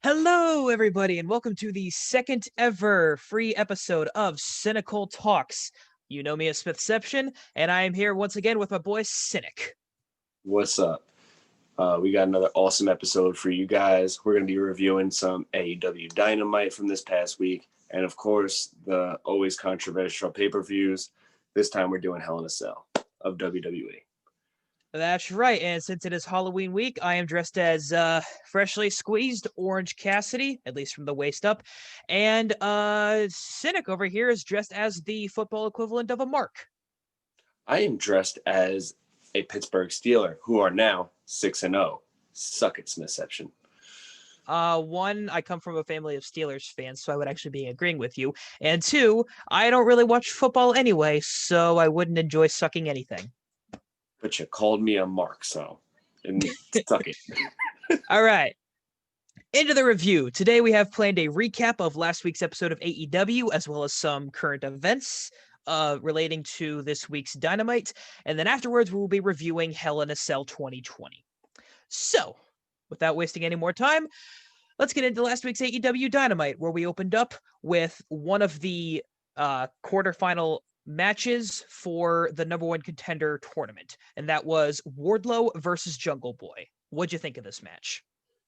Hello, everybody, and welcome to the second ever free episode of SiNiCole Talks. You know me as Smithception, and I am here once again with my boy Cynic. What's up? We got another awesome episode for you guys. We're going to be reviewing some AEW Dynamite from this past week, and of course, the always controversial pay-per-views. This time we're doing Hell in a Cell of WWE. That's right, and since it is Halloween week, I am dressed as freshly squeezed Orange Cassidy, at least from the waist up, and Cynic over here is dressed as the football equivalent of a Mark. I am dressed as a Pittsburgh Steeler, who are now 6-0. Suck it, Smithception. One, I come from a family of Steelers fans, so I would actually be agreeing with you. And two, I don't really watch football anyway, so I wouldn't enjoy sucking anything. But you called me a Mark, so suck it. All right. Into the review. Today we have planned a recap of last week's episode of AEW, as well as some current events relating to this week's Dynamite. And then afterwards, we will be reviewing Hell in a Cell 2020. So, without wasting any more time, let's get into last week's AEW Dynamite, where we opened up with one of the quarterfinal matches for the number one contender tournament, and that was Wardlow versus Jungle Boy. What'd you think of this match?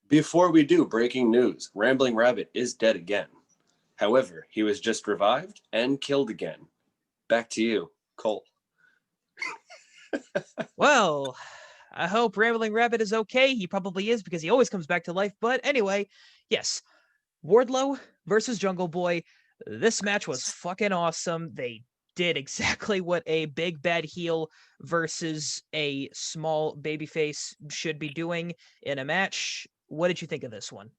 Before we do, breaking news. Rambling Rabbit is dead again. However, he was just revived and killed again. Back to you, Cole. Well, I hope Rambling Rabbit is okay. He probably is, because he always comes back to life. But anyway, yes, Wardlow versus Jungle Boy. This match was fucking awesome. They did exactly what a big bad heel versus a small babyface should be doing in a match. What did you think of this one?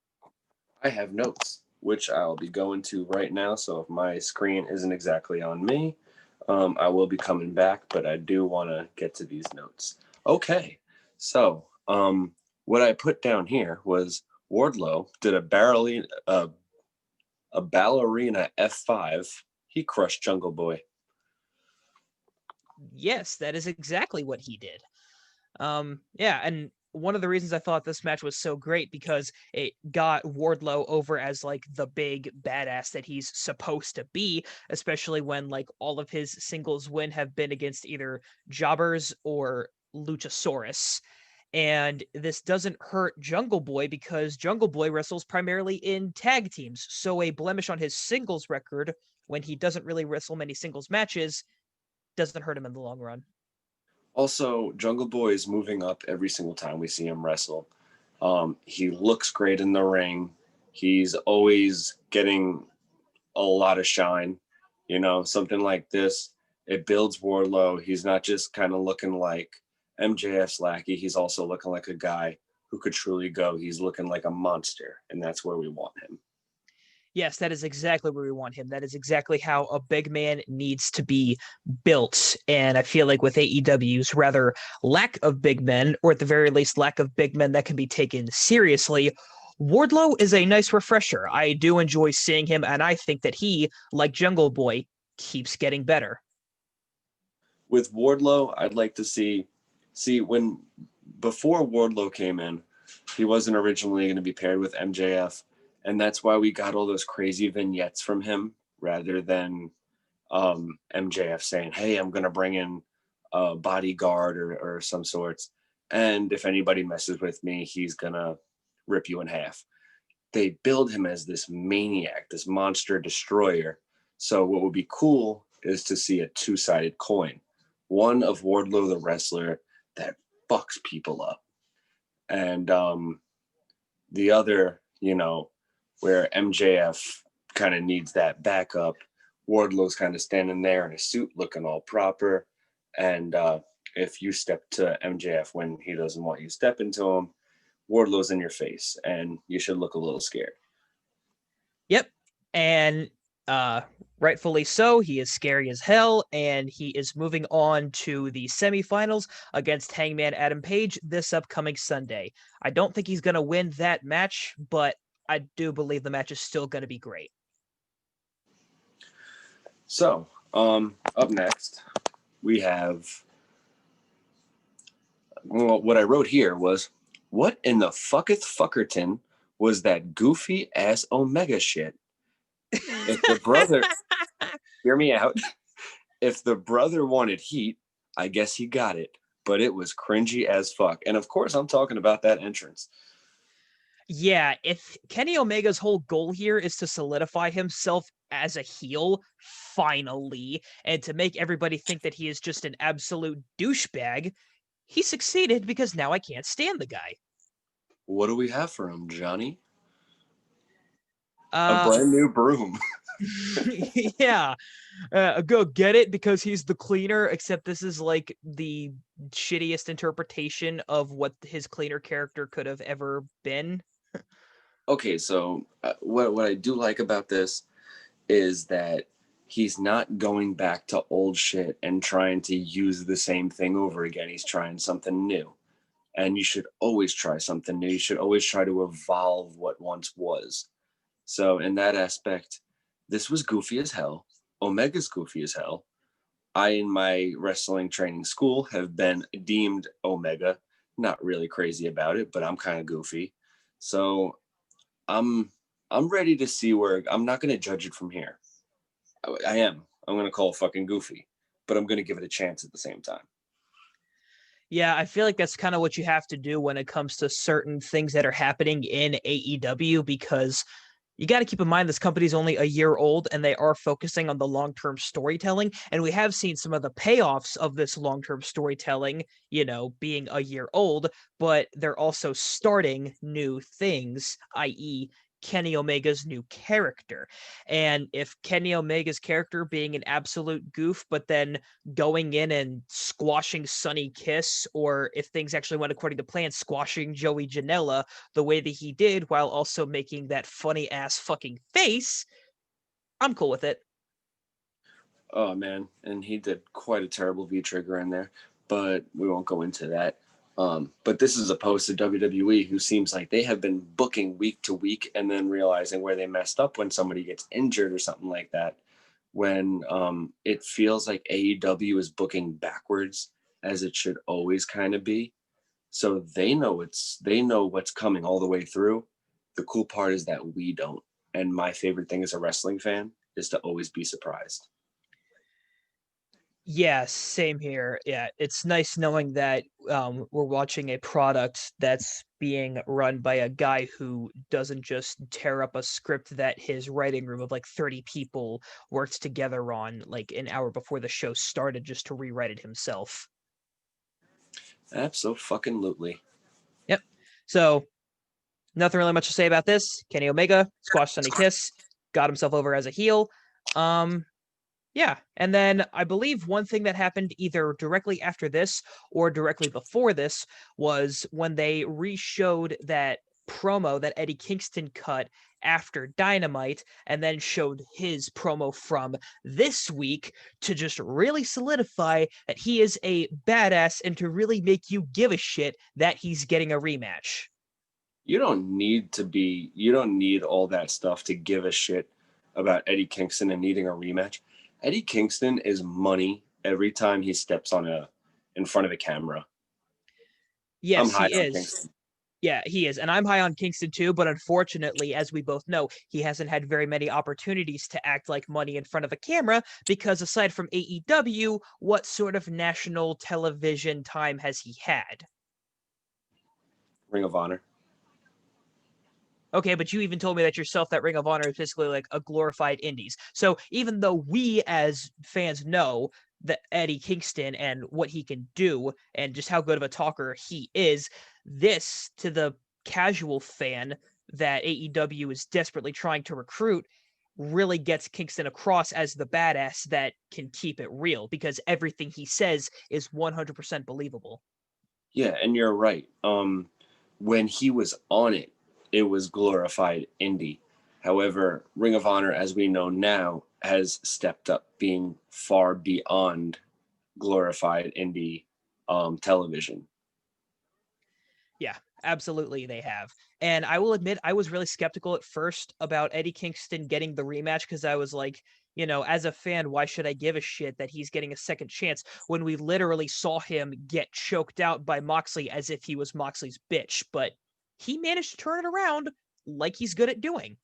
I have notes, which I'll be going to right now. So if my screen isn't exactly on me, I will be coming back, but I do want to get to these notes. Okay, so what I put down here was Wardlow did a ballerina F5. He crushed Jungle Boy. Yes, that is exactly what he did. Yeah, and one of the reasons I thought this match was so great because it got Wardlow over as like the big badass that he's supposed to be, especially when like all of his singles win have been against either jobbers or Luchasaurus. And this doesn't hurt Jungle Boy because Jungle Boy wrestles primarily in tag teams. So a blemish on his singles record when he doesn't really wrestle many singles matches doesn't hurt him in the long run. Also, Jungle Boy is moving up every single time we see him wrestle. He looks great in the ring. He's always getting a lot of shine. You know, something like this, it builds Wardlow. He's not just kind of looking like MJF's lackey. He's also looking like a guy who could truly go. He's looking like a monster, and that's where we want him. Yes, that is exactly where we want him. That is exactly how a big man needs to be built. And I feel like with AEW's rather lack of big men, or at the very least, lack of big men that can be taken seriously, Wardlow is a nice refresher. I do enjoy seeing him, and I think that he, like Jungle Boy, keeps getting better. With Wardlow, I'd like to see when before Wardlow came in, he wasn't originally going to be paired with MJF. And that's why we got all those crazy vignettes from him rather than MJF saying, hey, I'm going to bring in a bodyguard or some sorts. And if anybody messes with me, he's going to rip you in half. They build him as this maniac, this monster destroyer. So what would be cool is to see a two-sided coin. One of Wardlow, the wrestler, that fucks people up. And the other, where MJF kind of needs that backup. Wardlow's kind of standing there in a suit looking all proper. And if you step to MJF when he doesn't want you stepping to him, Wardlow's in your face and you should look a little scared. Yep. And rightfully so. He is scary as hell, and he is moving on to the semifinals against Hangman Adam Page this upcoming Sunday. I don't think he's going to win that match, but I do believe the match is still going to be great. So, up next, we have, well, what I wrote here was, what in the fucketh fuckerton was that goofy ass Omega shit. If the brother, hear me out, if the brother wanted heat, I guess he got it, but it was cringy as fuck. And of course, I'm talking about that entrance. Yeah, if Kenny Omega's whole goal here is to solidify himself as a heel, finally, and to make everybody think that he is just an absolute douchebag, he succeeded because now I can't stand the guy. What do we have for him, Johnny? A Uh, brand new broom. yeah, go get it because he's the cleaner, except this is like the shittiest interpretation of what his cleaner character could have ever been. Okay, so what I do like about this is that he's not going back to old shit and trying to use the same thing over again. He's trying something new. And you should always try something new. You should always try to evolve what once was. So in that aspect, this was goofy as hell. Omega's goofy as hell. I, in my wrestling training school, have been deemed Omega. Not really crazy about it, but I'm kind of goofy. So I'm I'm ready to see where I'm not going to judge it from here. I am. I'm going to call it fucking goofy, but I'm going to give it a chance at the same time. Yeah, I feel like that's kind of what you have to do when it comes to certain things that are happening in AEW because you got to keep in mind this company's only a year old and they are focusing on the long-term storytelling. And we have seen some of the payoffs of this long-term storytelling, being a year old, but they're also starting new things, i.e., Kenny Omega's new character. And if Kenny Omega's character being an absolute goof, but then going in and squashing Sonny Kiss, or if things actually went according to plan, squashing Joey Janela the way that he did while also making that funny ass fucking face, I'm cool with it. Oh man, and he did quite a terrible V trigger in there, but we won't go into that. But this is opposed to WWE, who seems like they have been booking week to week and then realizing where they messed up when somebody gets injured or something like that. When it feels like AEW is booking backwards, as it should always kind of be. So they know what's coming all the way through. The cool part is that we don't. And my favorite thing as a wrestling fan is to always be surprised. Yeah, same here. Yeah, it's nice knowing that we're watching a product that's being run by a guy who doesn't just tear up a script that his writing room of like 30 people worked together on like an hour before the show started just to rewrite it himself. Absolutely. Yep. So nothing really much to say about this. Kenny Omega squashed Sonny Kiss, got himself over as a heel. Yeah, and then I believe one thing that happened either directly after this or directly before this was when they re-showed that promo that Eddie Kingston cut after Dynamite and then showed his promo from this week to just really solidify that he is a badass and to really make you give a shit that he's getting a rematch. You don't need all that stuff to give a shit about Eddie Kingston and needing a rematch. Eddie Kingston is money every time he steps in front of a camera. I'm Yes, high he on is. Kingston. Yeah, he is. And I'm high on Kingston too, but unfortunately, as we both know, he hasn't had very many opportunities to act like money in front of a camera because aside from AEW, what sort of national television time has he had? Ring of Honor. Okay, but you even told me that yourself that Ring of Honor is basically like a glorified indies. So even though we as fans know that Eddie Kingston and what he can do and just how good of a talker he is, this to the casual fan that AEW is desperately trying to recruit really gets Kingston across as the badass that can keep it real because everything he says is 100% believable. Yeah, and you're right. When he was on it, it was glorified indie. However, Ring of Honor, as we know now, has stepped up being far beyond glorified indie television. Yeah, absolutely they have. And I will admit I was really skeptical at first about Eddie Kingston getting the rematch because I was like, as a fan, why should I give a shit that he's getting a second chance when we literally saw him get choked out by Moxley as if he was Moxley's bitch, but he managed to turn it around. like he's good at doing.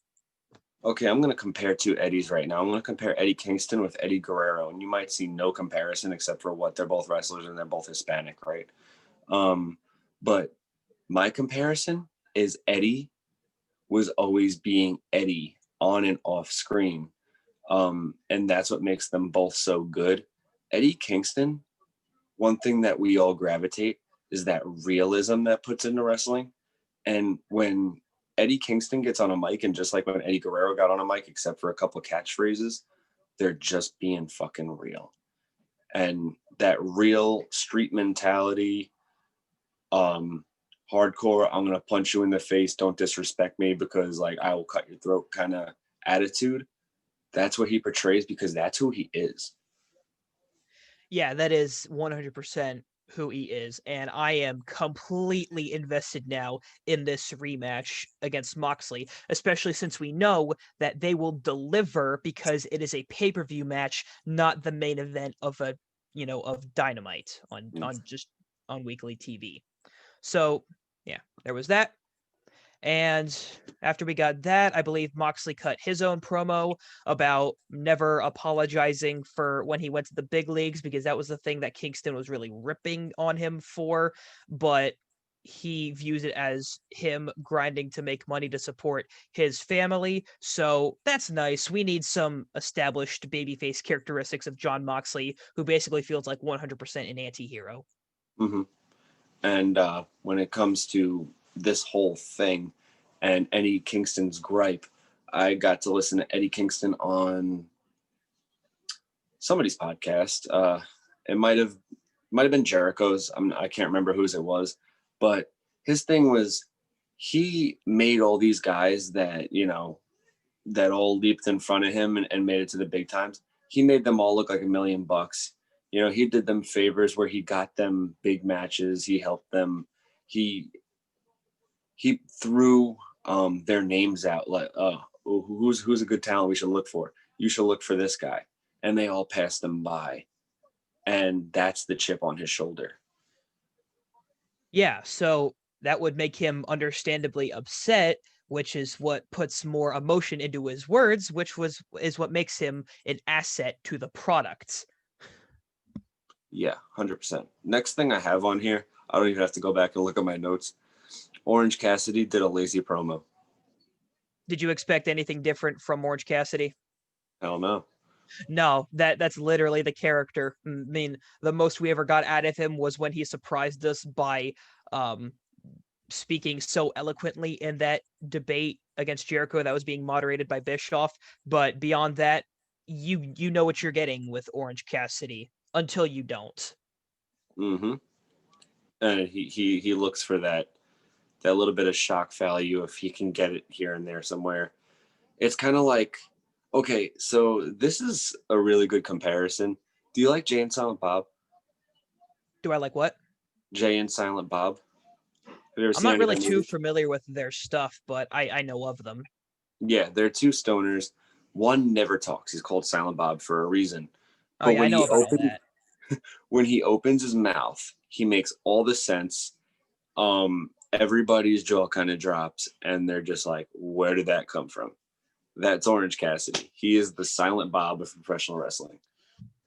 Okay, I'm going to compare two Eddies right now. I'm going to compare Eddie Kingston with Eddie Guerrero, and you might see no comparison except for what they're both wrestlers and they're both Hispanic, right? But my comparison is Eddie was always being Eddie on and off screen. And that's what makes them both so good. Eddie Kingston, one thing that we all gravitate is that realism that puts into wrestling. And when Eddie Kingston gets on a mic, and just like when Eddie Guerrero got on a mic, except for a couple of catchphrases, they're just being fucking real. And that real street mentality, hardcore, I'm gonna punch you in the face, don't disrespect me because like I will cut your throat kind of attitude, that's what he portrays because that's who he is. Yeah, that is 100% who he is, and I am completely invested now in this rematch against Moxley, especially since we know that they will deliver because it is a pay-per-view match, not the main event of of Dynamite on weekly TV. So, yeah, there was that. And after we got that, I believe Moxley cut his own promo about never apologizing for when he went to the big leagues, because that was the thing that Kingston was really ripping on him for. But he views it as him grinding to make money to support his family. So that's nice. We need some established babyface characteristics of Jon Moxley, who basically feels like 100% an anti-hero. Mm-hmm. And when it comes to this whole thing and Eddie Kingston's gripe, I got to listen to Eddie Kingston on somebody's podcast. It might have been Jericho's. I can't remember whose it was, but his thing was he made all these guys that that all leaped in front of him and made it to the big times. He made them all look like $1 million. He did them favors where he got them big matches. He helped them. He threw their names out like, who's a good talent we should look for? You should look for this guy. And they all passed them by. And that's the chip on his shoulder. Yeah, so that would make him understandably upset, which is what puts more emotion into his words, is what makes him an asset to the product. Yeah, 100%. Next thing I have on here, I don't even have to go back and look at my notes. Orange Cassidy did a lazy promo. Did you expect anything different from Orange Cassidy? Hell no. No, that's literally the character. I mean, the most we ever got out of him was when he surprised us by speaking so eloquently in that debate against Jericho that was being moderated by Bischoff. But beyond that, you know what you're getting with Orange Cassidy until you don't. Mm-hmm. And he looks for that little bit of shock value if he can get it here and there somewhere. It's kind of like, okay, so this is a really good comparison. Do you like Jay and Silent Bob? Do I like what? Jay and Silent Bob. Have you ever I'm seen not any of really their too movies? familiar with their stuff, but I know of them. Yeah, they're two stoners. One never talks. He's called Silent Bob for a reason. Oh But yeah, I know about all that. when he opens his mouth, he makes all the sense. Everybody's jaw kind of drops, and they're just like, "Where did that come from?" That's Orange Cassidy. He is the Silent Bob of professional wrestling.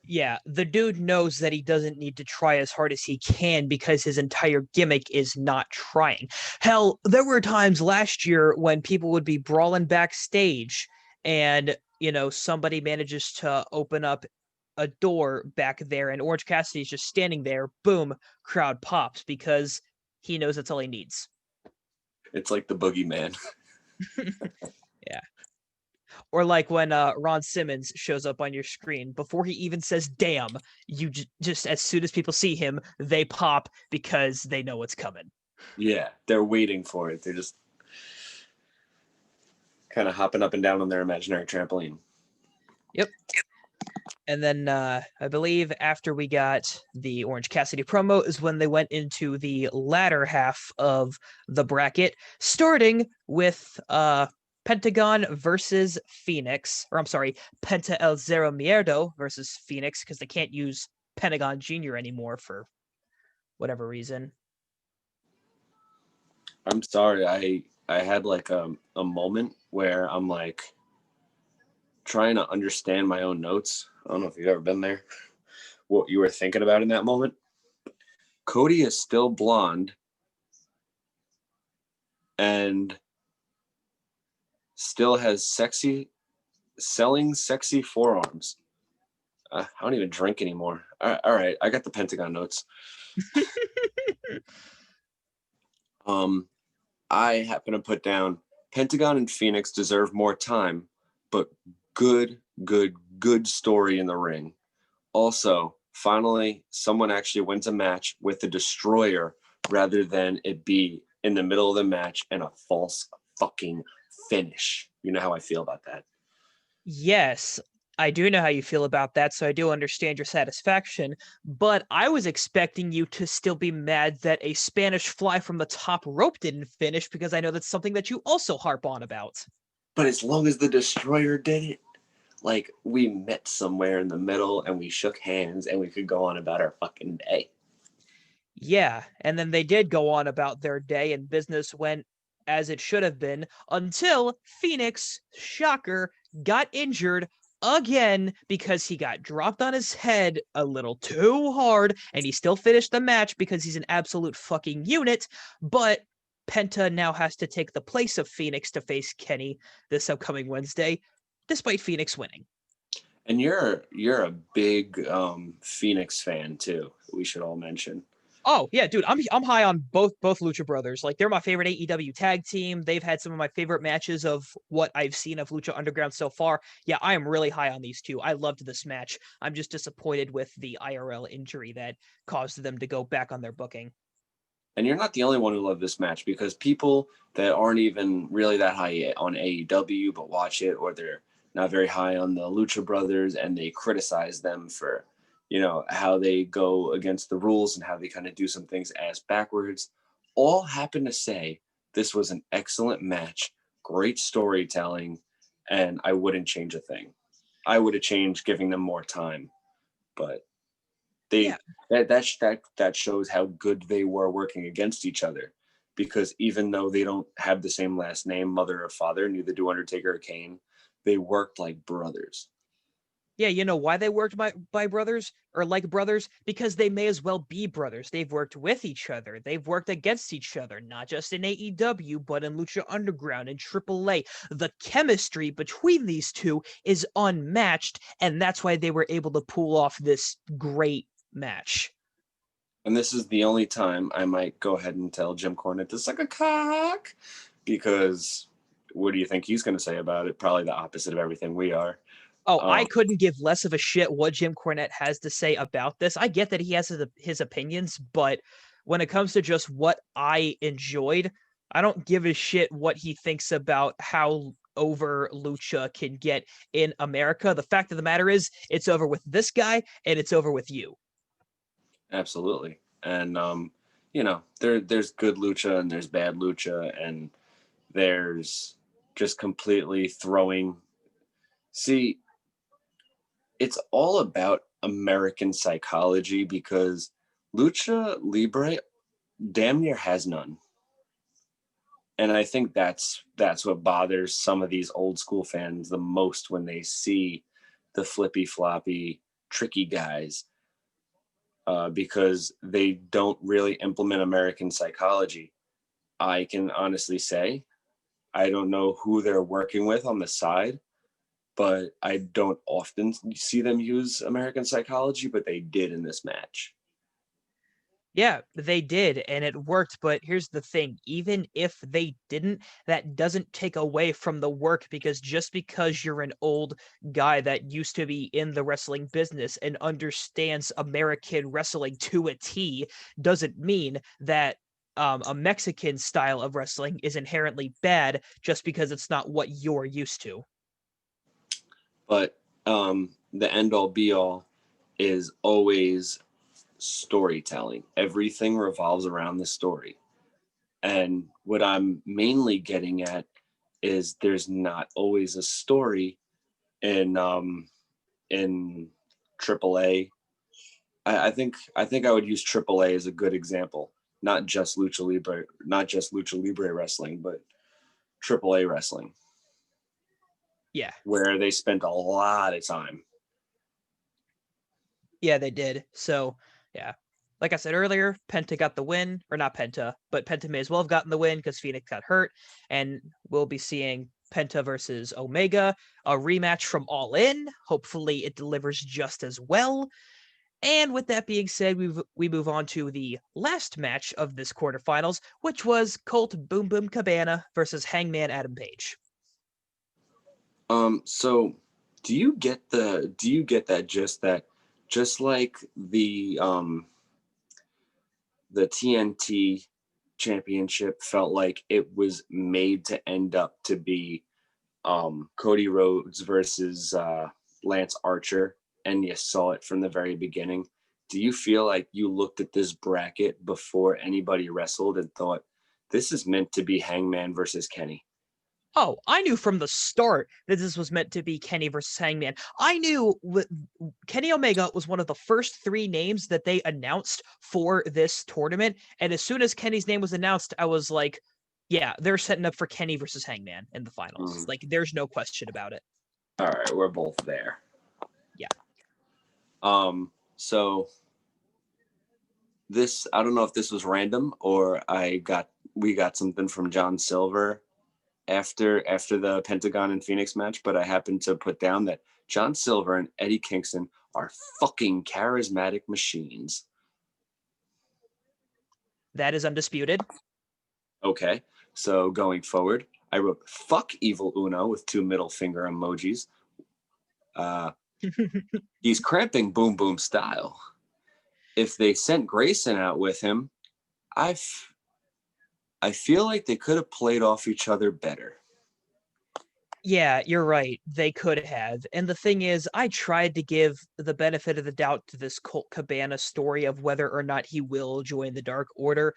Yeah, the dude knows that he doesn't need to try as hard as he can because his entire gimmick is not trying. Hell, there were times last year when people would be brawling backstage and, somebody manages to open up a door back there and Orange Cassidy's just standing there. Boom, crowd pops because he knows that's all he needs. It's like the boogeyman. Yeah. Or like when Ron Simmons shows up on your screen, before he even says damn, you just as soon as people see him, they pop because they know what's coming. Yeah, they're waiting for it. They're just kind of hopping up and down on their imaginary trampoline. Yep. And then I believe after we got the Orange Cassidy promo is when they went into the latter half of the bracket, starting with Pentagon versus Phoenix, or I'm sorry, Penta El Zero Mierdo versus Phoenix, because they can't use Pentagon Jr. anymore for whatever reason. I'm sorry. I had like a moment where I'm like trying to understand my own notes. I don't know if you've ever been there. What you were thinking about in that moment. Cody is still blonde and still has selling sexy forearms. I don't even drink anymore. All right, I got the Pentagon notes. I happen to put down Pentagon and Phoenix deserve more time, but good story in the ring. Also, finally, someone actually wins a match with the Destroyer rather than it be in the middle of the match and a false fucking finish. You know how I feel about that. Yes, I do know how you feel about that, so I do understand your satisfaction, but I was expecting you to still be mad that a Spanish fly from the top rope didn't finish because I know that's something that you also harp on about. But as long as the Destroyer did it, like we met somewhere in the middle and we shook hands and we could go on about our fucking day. Yeah, and then they did go on about their day and business went as it should have been until Phoenix, shocker, got injured again because he got dropped on his head a little too hard and he still finished the match because he's an absolute fucking unit, but Penta now has to take the place of Phoenix to face Kenny this upcoming Wednesday, despite Phoenix winning. And you're a big Phoenix fan too. We should all mention. Oh yeah, dude, I'm high on both Lucha Brothers. Like they're my favorite AEW tag team. They've had some of my favorite matches of what I've seen of Lucha Underground so far. Yeah, I am really high on these two. I loved this match. I'm just disappointed with the IRL injury that caused them to go back on their booking. And you're not the only one who loved this match because people that aren't even really that high on AEW but watch it, or they're not very high on the Lucha Brothers and they criticize them for, how they go against the rules and how they kind of do some things ass backwards, all happen to say this was an excellent match, great storytelling, and I wouldn't change a thing. I would have changed giving them more time, but Yeah, they that shows how good they were working against each other, because even though they don't have the same last name, mother or father, neither do Undertaker or Kane, they worked like brothers. yeah, you know why they worked by brothers or like brothers? Because they may as well be brothers. They've worked with each other. They've worked against each other, not just in AEW, but in Lucha Underground and AAA. The chemistry between these two is unmatched, and that's why they were able to pull off this great match. And this is the only time I might go ahead and tell Jim Cornette to suck a cock, because what do you think he's going to say about it? Probably the opposite of everything we are. Oh, I um, couldn't give less of a shit what Jim Cornette has to say about this. I get that he has his opinions, but when it comes to just what I enjoyed, I don't give a shit what he thinks about how over Lucha can get in America. The fact of the matter is, it's over with this guy and it's over with you. Absolutely. And there's good lucha and there's bad lucha, and there's just completely throwing. See, it's all about American psychology, because lucha libre damn near has none. And I think that's what bothers some of these old school fans the most when they see the flippy floppy tricky guys, because they don't really implement American psychology. I can honestly say I don't know who they're working with on the side, but I don't often see them use American psychology, but they did in this match. Yeah, they did, and it worked. But here's the thing, even if they didn't, that doesn't take away from the work, because just because you're an old guy that used to be in the wrestling business and understands American wrestling to a T doesn't mean that a Mexican style of wrestling is inherently bad just because it's not what you're used to. But the end all be all is always storytelling. Everything revolves around the story. And what I'm mainly getting at is there's not always a story in AAA. I think I would use AAA as a good example. Not just lucha libre wrestling, but AAA wrestling. Yeah. Where they spent a lot of time. Yeah, they did. So, yeah. Like I said earlier, Penta got the win, or not Penta, but Penta may as well have gotten the win because Phoenix got hurt. And we'll be seeing Penta versus Omega, a rematch from All In. Hopefully it delivers just as well. And with that being said, we move on to the last match of this quarterfinals, which was Colt Boom Boom Cabana versus Hangman Adam Page. So do you get that just like the TNT championship felt like it was made to end up to be Cody Rhodes versus Lance Archer, and you saw it from the very beginning. Do you feel like you looked at this bracket before anybody wrestled and thought this is meant to be Hangman versus Kenny? Oh, I knew from the start that this was meant to be Kenny versus Hangman. I knew Kenny Omega was one of the first 3 names that they announced for this tournament. And as soon as Kenny's name was announced, I was like, yeah, they're setting up for Kenny versus Hangman in the finals. Like, there's no question about it. All right, we're both there. Yeah. So this, I don't know if this was random or we got something from John Silver after the Pentagon and Phoenix match, but I happened to put down that John Silver and Eddie Kingston are fucking charismatic machines. That is undisputed. Okay, so going forward, I wrote "fuck Evil Uno" with 2 middle finger emojis. He's cramping Boom Boom style. If they sent Grayson out with him, I feel like they could have played off each other better. Yeah, you're right. They could have. And the thing is, I tried to give the benefit of the doubt to this Colt Cabana story of whether or not he will join the Dark Order,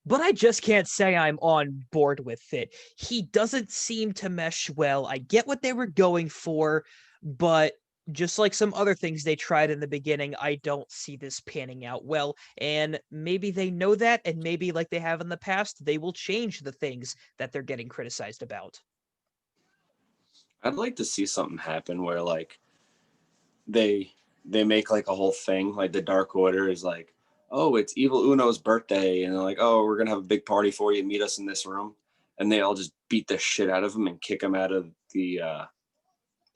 but I just can't say I'm on board with it. He doesn't seem to mesh well. I get what they were going for, but just like some other things they tried in the beginning, I don't see this panning out well. And maybe they know that, and maybe like they have in the past, they will change the things that they're getting criticized about. I'd like to see something happen where like they make like a whole thing, like the Dark Order is like, oh, it's Evil Uno's birthday, and they're like, oh, we're gonna have a big party for you, meet us in this room, and they all just beat the shit out of him and kick him out of the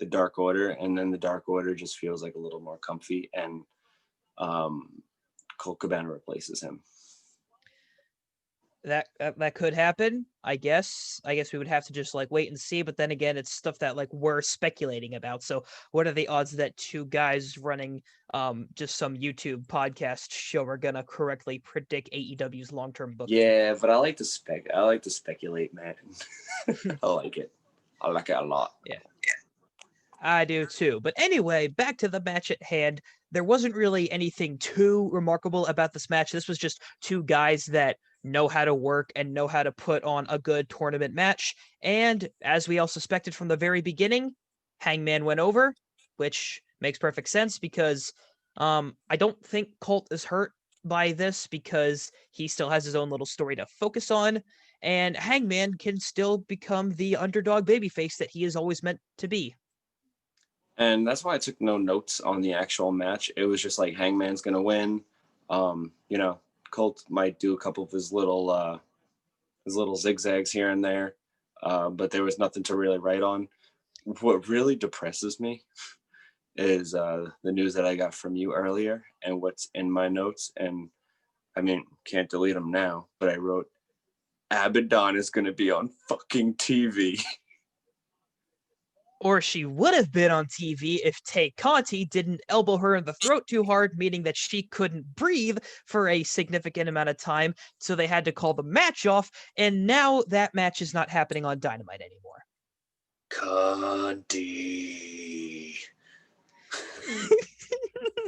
Dark Order, and then the Dark Order just feels like a little more comfy, and Colt Cabana replaces him. That could happen, I guess. I guess we would have to just like wait and see, but then again, it's stuff that like we're speculating about. So what are the odds that 2 guys running just some YouTube podcast show are gonna correctly predict AEW's long-term booking? Yeah, but I like to speculate, man. I like it a lot. Yeah. I do too. But anyway, back to the match at hand. There wasn't really anything too remarkable about this match. This was just 2 guys that know how to work and know how to put on a good tournament match. And as we all suspected from the very beginning, Hangman went over, which makes perfect sense because I don't think Colt is hurt by this because he still has his own little story to focus on. And Hangman can still become the underdog babyface that he is always meant to be. And that's why I took no notes on the actual match. It was just like Hangman's gonna win. Colt might do a couple of his little zigzags here and there, but there was nothing to really write on. What really depresses me is the news that I got from you earlier and what's in my notes. And I mean, can't delete them now, but I wrote Abaddon is gonna be on fucking TV. Or she would have been on TV if Tay Conti didn't elbow her in the throat too hard, meaning that she couldn't breathe for a significant amount of time. So they had to call the match off. And now that match is not happening on Dynamite anymore. Conti.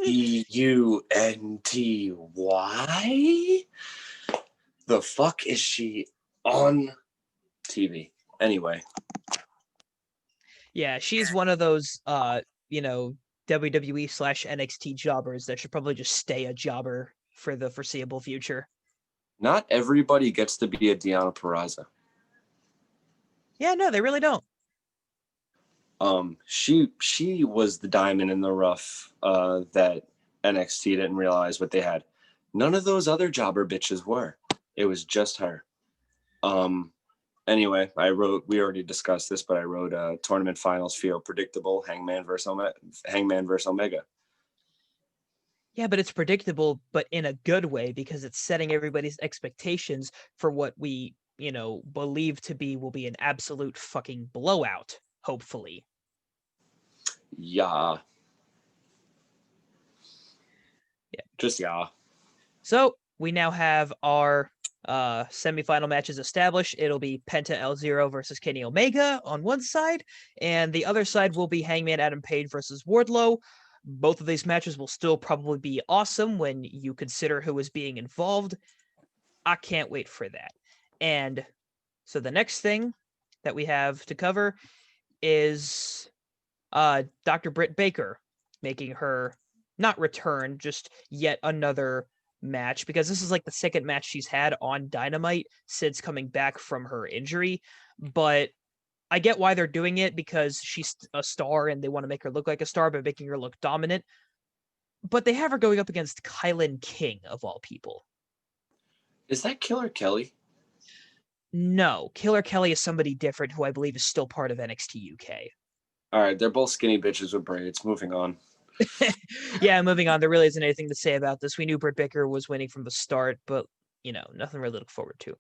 EUNTY? The fuck is she on TV? Anyway. Yeah, she's one of those WWE/NXT jobbers that should probably just stay a jobber for the foreseeable future. Not everybody gets to be a Deonna Purrazzo. Yeah, no, they really don't. She was the diamond in the rough that NXT didn't realize what they had. None of those other jobber bitches were. It was just her. Anyway, we already discussed this, but I wrote tournament finals feel predictable. Hangman versus Omega. Yeah, but it's predictable, but in a good way, because it's setting everybody's expectations for what we, believe to be will be an absolute fucking blowout, hopefully. Yeah. Yeah. Just yeah. So we now have our semifinal matches established. It'll be Penta El Zero versus Kenny Omega on one side, and the other side will be Hangman Adam Page versus Wardlow. Both of these matches will still probably be awesome when you consider who is being involved. I can't wait for that. And so the next thing that we have to cover is Dr. Britt Baker making her not return, just yet another match, because this is like the second match she's had on Dynamite since coming back from her injury. But I get why they're doing it, because she's a star and they want to make her look like a star by making her look dominant. But they have her going up against Kylan King, of all people. Is that Killer Kelly? No, Killer Kelly is somebody different who I believe is still part of NXT UK. All right, they're both skinny bitches with braids. Moving on. Yeah, moving on. There really isn't anything to say about this. We knew Britt Baker was winning from the start, but nothing really to look forward to.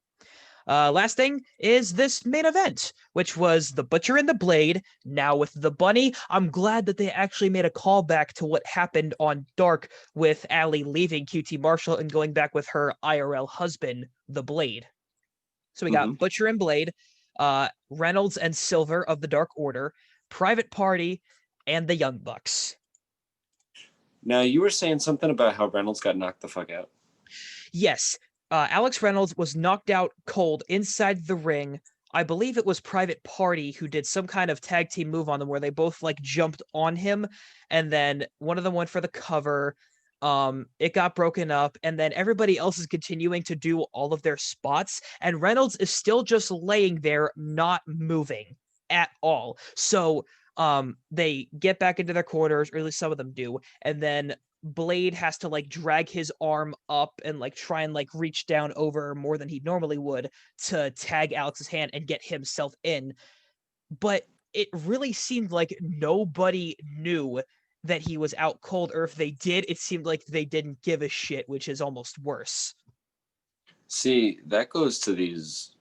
Last thing is this main event, which was the Butcher and the Blade, now with the Bunny. I'm glad that they actually made a callback to what happened on Dark with Allie leaving QT Marshall and going back with her IRL husband, the Blade. So we got Butcher and Blade, Reynolds and Silver of the Dark Order, Private Party, and the Young Bucks. Now, you were saying something about how Reynolds got knocked the fuck out. Yes, Alex Reynolds was knocked out cold inside the ring. I believe it was Private Party who did some kind of tag team move on them where they both like jumped on him, and then one of them went for the cover. It got broken up, and then everybody else is continuing to do all of their spots, and Reynolds is still just laying there, not moving at all. So they get back into their quarters, or at least some of them do, and then Blade has to like drag his arm up and like try and like reach down over more than he normally would to tag Alex's hand and get himself in. But it really seemed like nobody knew that he was out cold, or if they did, it seemed like they didn't give a shit, which is almost worse. See, that goes to these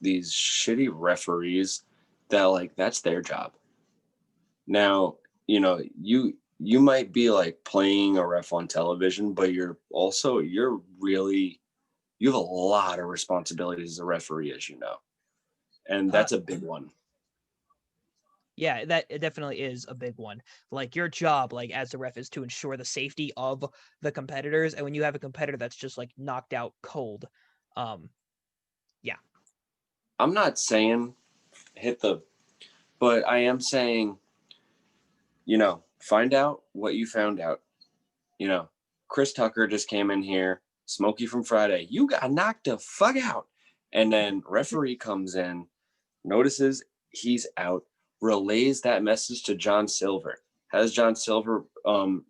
shitty referees that like that's their job. Now, you might be like playing a ref on television, but you have a lot of responsibilities as a referee, as you know. And that's a big one. Yeah, that it definitely is a big one. Like your job, like as a ref, is to ensure the safety of the competitors. And when you have a competitor that's just like knocked out cold, yeah. I'm not saying but I am saying, find out what you found out. Chris Tucker just came in here, Smokey from Friday. You got knocked the fuck out. And then referee comes in, notices he's out, relays that message to John Silver. Has John Silver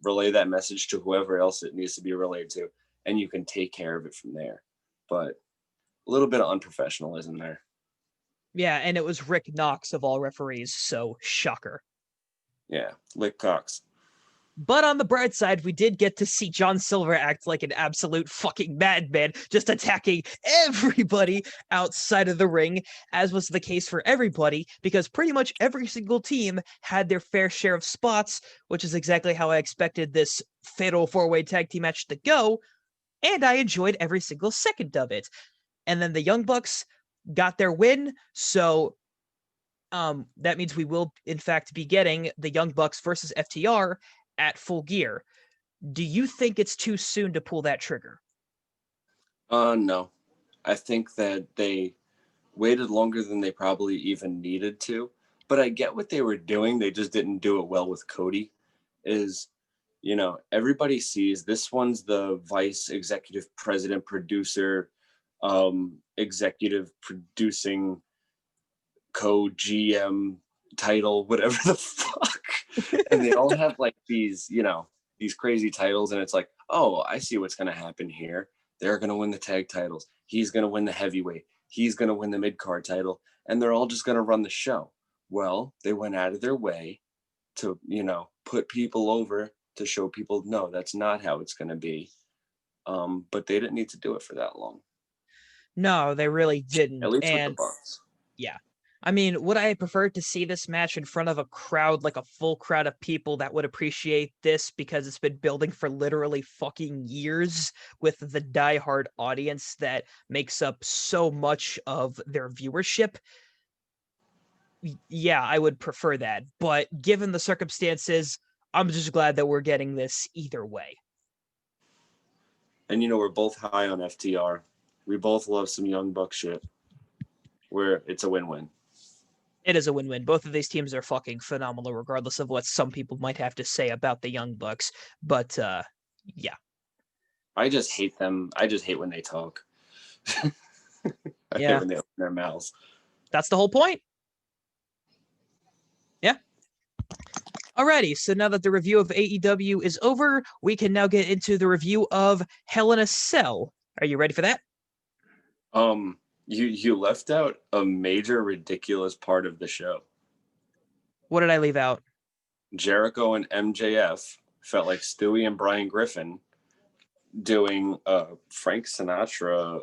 relay that message to whoever else it needs to be relayed to, and you can take care of it from there. But a little bit of unprofessionalism there. Yeah, and it was Rick Knox of all referees, so shocker. Yeah, lick cocks. But on the bright side, we did get to see John Silver act like an absolute fucking madman, just attacking everybody outside of the ring, as was the case for everybody, because pretty much every single team had their fair share of spots, which is exactly how I expected this fatal four-way tag team match to go, and I enjoyed every single second of it. And then the Young Bucks got their win, so that means we will in fact be getting the Young Bucks versus FTR at Full Gear. Do you think it's too soon to pull that trigger? No. I think that they waited longer than they probably even needed to. But I get what they were doing. They just didn't do it well with Cody. Everybody sees this one's the vice executive president producer, executive producing co-GM title, whatever the fuck. And they all have like these, these crazy titles. And it's like, oh, I see what's going to happen here. They're going to win the tag titles. He's going to win the heavyweight. He's going to win the mid-card title. And they're all just going to run the show. Well, they went out of their way to, put people over to show people, no, that's not how it's going to be. But they didn't need to do it for that long. No, they really didn't. At least and with the Bucks. yeah. I mean, would I prefer to see this match in front of a crowd, like a full crowd of people that would appreciate this because it's been building for literally fucking years with the diehard audience that makes up so much of their viewership? Yeah, I would prefer that. But given the circumstances, I'm just glad that we're getting this either way. And, we're both high on FTR. We both love some Young Buck shit where it's a win-win. It is a win-win. Both of these teams are fucking phenomenal, regardless of what some people might have to say about the Young Bucks. But, yeah. I just hate them. I just hate when they talk. I hate when they open their mouths. That's the whole point. Yeah. Alrighty, so now that the review of AEW is over, we can now get into the review of Hell in a Cell. Are you ready for that? You left out a major ridiculous part of the show. What did I leave out? Jericho and MJF felt like Stewie and Brian Griffin doing Frank Sinatra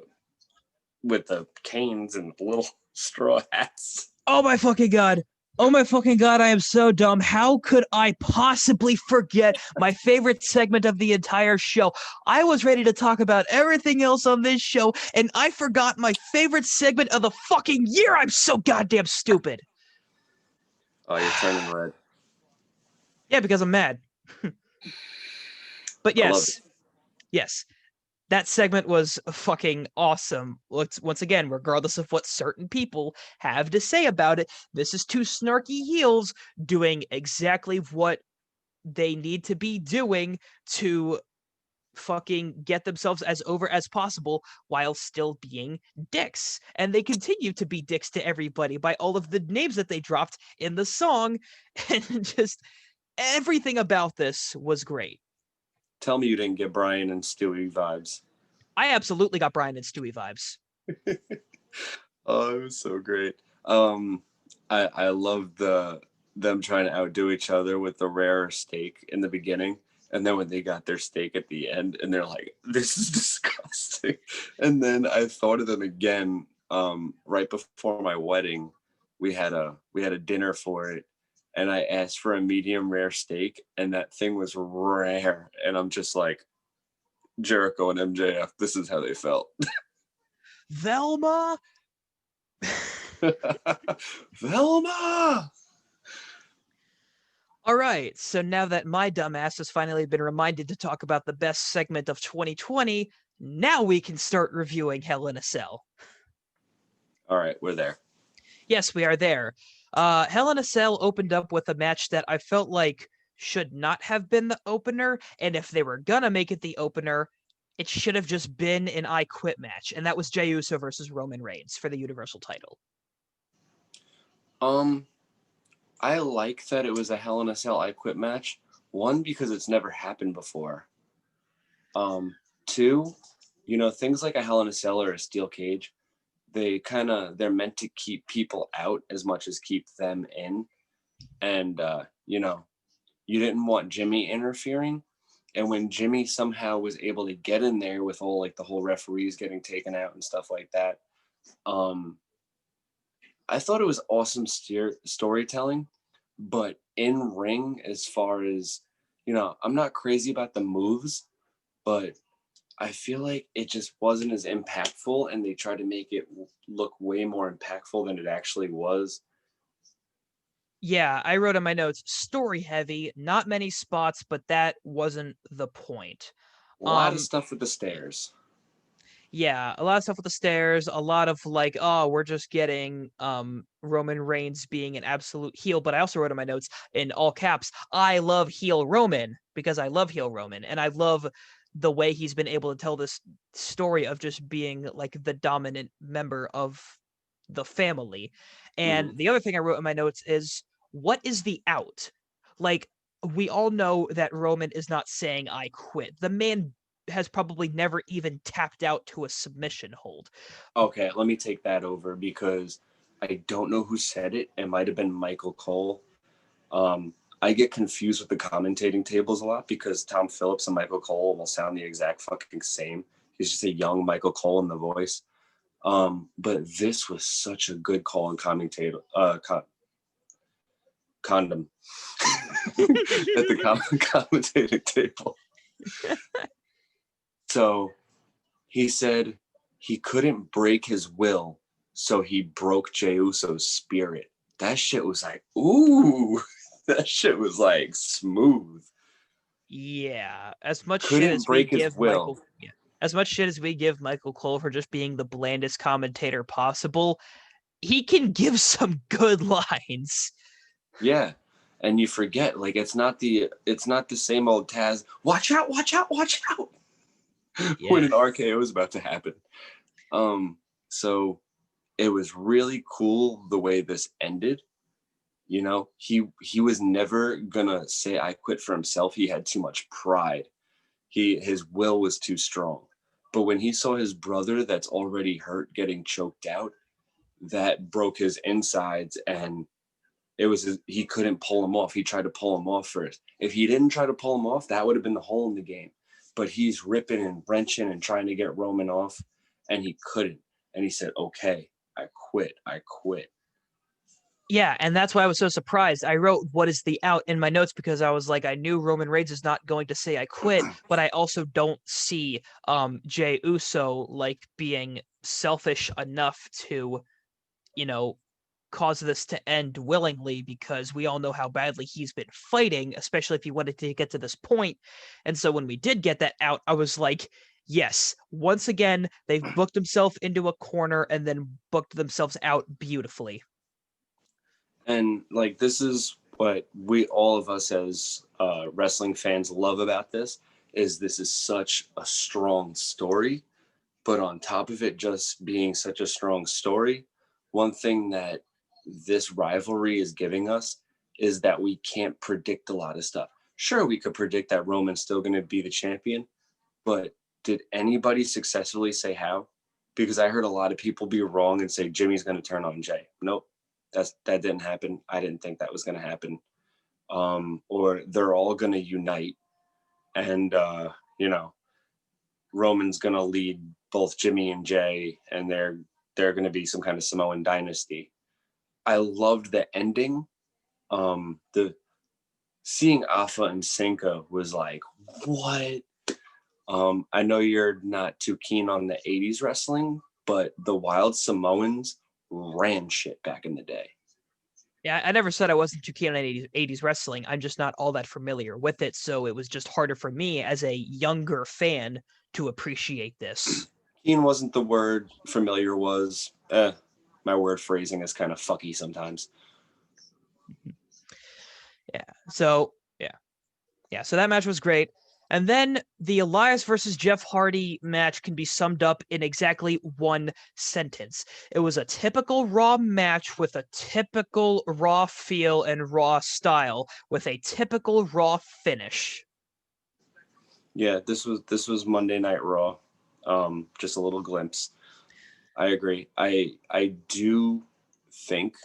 with the canes and little straw hats. Oh my fucking god. Oh my fucking god, I am so dumb. How could I possibly forget my favorite segment of the entire show? I was ready to talk about everything else on this show, and I forgot my favorite segment of the fucking year. I'm so goddamn stupid. Oh, you're turning red. Yeah, because I'm mad. But yes. Yes. That segment was fucking awesome. Once again, regardless of what certain people have to say about it, this is two snarky heels doing exactly what they need to be doing to fucking get themselves as over as possible while still being dicks. And they continue to be dicks to everybody by all of the names that they dropped in the song. And just everything about this was great. Tell me you didn't get Brian and Stewie vibes. I absolutely got Brian and Stewie vibes. Oh, it was so great. I love them trying to outdo each other with the rare steak in the beginning. And then when they got their steak at the end and they're like, this is disgusting. And then I thought of them again right before my wedding. We had a dinner for it. And I asked for a medium rare steak, and that thing was rare. And I'm just like, Jericho and MJF, this is how they felt. Velma! Velma! All right, so now that my dumbass has finally been reminded to talk about the best segment of 2020, now we can start reviewing Hell in a Cell. All right, we're there. Yes, we are there. Hell in a Cell opened up with a match that I felt like should not have been the opener, and if they were gonna make it the opener, it should have just been an I Quit match, and that was Jey Uso versus Roman Reigns for the Universal title. I like that it was a Hell in a Cell I Quit match. One, because it's never happened before. Two, things like a Hell in a Cell or a steel cage, they're meant to keep people out as much as keep them in. And, you didn't want Jimmy interfering. And when Jimmy somehow was able to get in there with all like the whole referees getting taken out and stuff like that, I thought it was awesome storytelling. But in ring, as far as, I'm not crazy about the moves, but I feel like it just wasn't as impactful, and they tried to make it look way more impactful than it actually was. Yeah, I wrote in my notes, story heavy, not many spots, but that wasn't the point. A lot of stuff with the stairs. Yeah, a lot of stuff with the stairs, a lot of like, oh, we're just getting Roman Reigns being an absolute heel. But I also wrote in my notes in all caps, I love heel Roman, because I love heel Roman, and I love the way he's been able to tell this story of just being like the dominant member of the family. And Mhm. the other thing I wrote in my notes is, what is the out? Like, we all know that Roman is not saying I quit. The man has probably never even tapped out to a submission hold. Okay, let me take that over because I don't know who said it. It might have been Michael Cole. Um, I get confused with the commentating tables a lot because Tom Phillips and Michael Cole will sound the exact fucking same. He's just a young Michael Cole in the voice. But this was such a good call on commentator condom at the commentating table. So he said he couldn't break his will, so he broke Jey Uso's spirit. That shit was like, ooh, that shit was like smooth. Yeah, as much shit Couldn't as we break his give will. Michael, yeah, as much shit as we give Michael Cole for just being the blandest commentator possible, he can give some good lines. Yeah. And you forget, like it's not the same old Taz, watch out, watch out, watch out when Yeah. an RKO is about to happen. So it was really cool the way this ended. You know, he was never gonna say I quit for himself. He had too much pride. His will was too strong. But when he saw his brother that's already hurt getting choked out, that broke his insides, and he couldn't pull him off. He tried to pull him off first. If he didn't try to pull him off, that would have been the hole in the game. But he's ripping and wrenching and trying to get Roman off, and he couldn't. And he said, "Okay, I quit. I quit." Yeah, and that's why I was so surprised. I wrote what is the out in my notes because I was like, I knew Roman Reigns is not going to say I quit, but I also don't see Jey Uso like being selfish enough to, you know, cause this to end willingly, because we all know how badly he's been fighting, especially if he wanted to get to this point. And so when we did get that out, I was like, yes, once again, they've booked themselves into a corner and then booked themselves out beautifully. And like this is what we all of us as wrestling fans love about this is such a strong story. But on top of it just being such a strong story, one thing that this rivalry is giving us is that we can't predict a lot of stuff. Sure, we could predict that Roman's still going to be the champion, but did anybody successfully say how? Because I heard a lot of people be wrong and say Jimmy's going to turn on Jey. Nope, that didn't happen. I didn't think that was going to happen. Or they're all going to unite, and you know, Roman's going to lead both Jimmy and Jey, and they're going to be some kind of Samoan dynasty. I loved the ending. The seeing Alpha and Cinca was like, what? I know you're not too keen on the 80s wrestling, but the Wild Samoans ran shit back in the day. Yeah, I never said I wasn't too keen on 80s wrestling. I'm just not all that familiar with it, so it was just harder for me as a younger fan to appreciate this. Keen wasn't the word, familiar was. My word phrasing is kind of fucky sometimes. Yeah. So that match was great. And then the Elias versus Jeff Hardy match can be summed up in exactly one sentence. It was a typical Raw match with a typical Raw feel and Raw style with a typical Raw finish. Yeah, this was Monday Night Raw. Just a little glimpse. I agree. I do think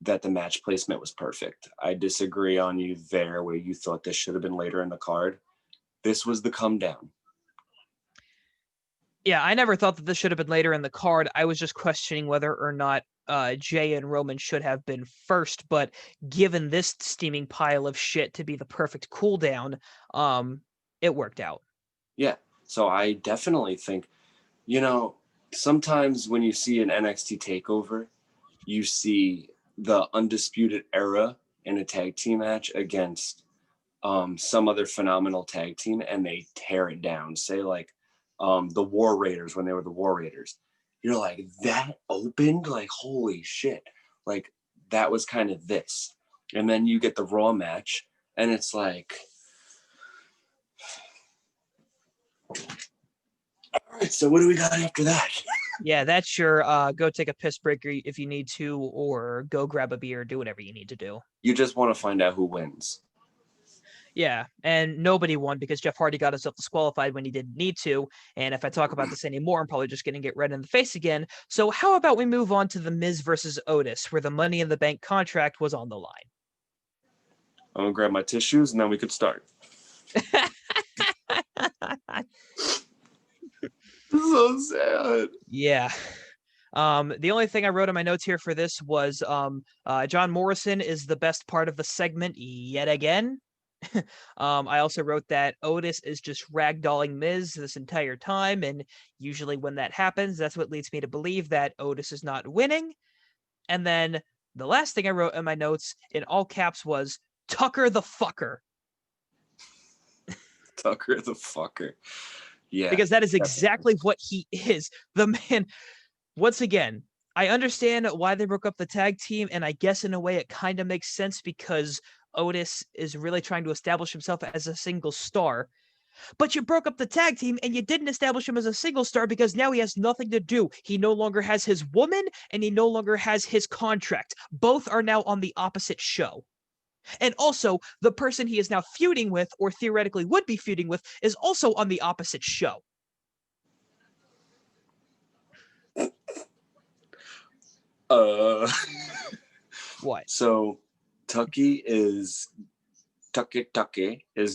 that the match placement was perfect. I disagree on you there where you thought this should have been later in the card. This was the come down. Yeah, I never thought that this should have been later in the card. I was just questioning whether or not Jay and Roman should have been first, but given this steaming pile of shit to be the perfect cooldown, it worked out. Yeah. So I definitely think, you know, sometimes when you see an NXT takeover, you see the Undisputed Era in a tag team match against some other phenomenal tag team, and they tear it down. Say like the War Raiders when they were the War Raiders. You're like, that opened? Like, holy shit. Like, that was kind of this. And then you get the Raw match, and it's like, all right, so what do we got after that? Yeah, that's your go take a piss break if you need to, or go grab a beer, do whatever you need to do. You just want to find out who wins. Yeah, and nobody won because Jeff Hardy got himself disqualified when he didn't need to. And if I talk about this anymore, I'm probably just going to get red in the face again. So how about we move on to the Miz versus Otis, where the Money in the Bank contract was on the line. I'm gonna grab my tissues and then we could start. So sad. Yeah. The only thing I wrote in my notes here for this was John Morrison is the best part of the segment yet again. I also wrote that Otis is just ragdolling Miz this entire time, and usually when that happens, that's what leads me to believe that Otis is not winning. And then the last thing I wrote in my notes in all caps was Tucker the fucker. Tucker the fucker. Yeah. Because that is definitely. exactly what he is. The man, once again, I understand why they broke up the tag team, and I guess in a way it kind of makes sense because Otis is really trying to establish himself as a single star. But you broke up the tag team and you didn't establish him as a single star because now he has nothing to do. He no longer has his woman and he no longer has his contract. Both are now on the opposite show. And also, the person he is now feuding with, or theoretically would be feuding with, is also on the opposite show. What? So Tucky is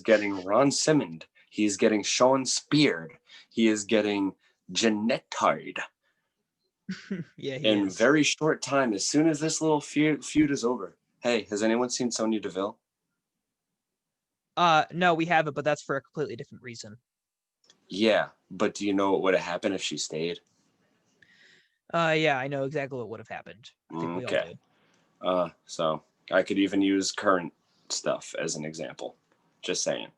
getting Ron Simmond. He's getting Sean Speared. He is getting Jeanette Tard. Yeah, he in is. very short time, as soon as this little feud is over. Hey, has anyone seen Sonya Deville? No, we haven't, but that's for a completely different reason. Yeah, but do you know what would have happened if she stayed? Yeah, I know exactly what would have happened. I think we all do. So I could even use current stuff as an example. Just saying.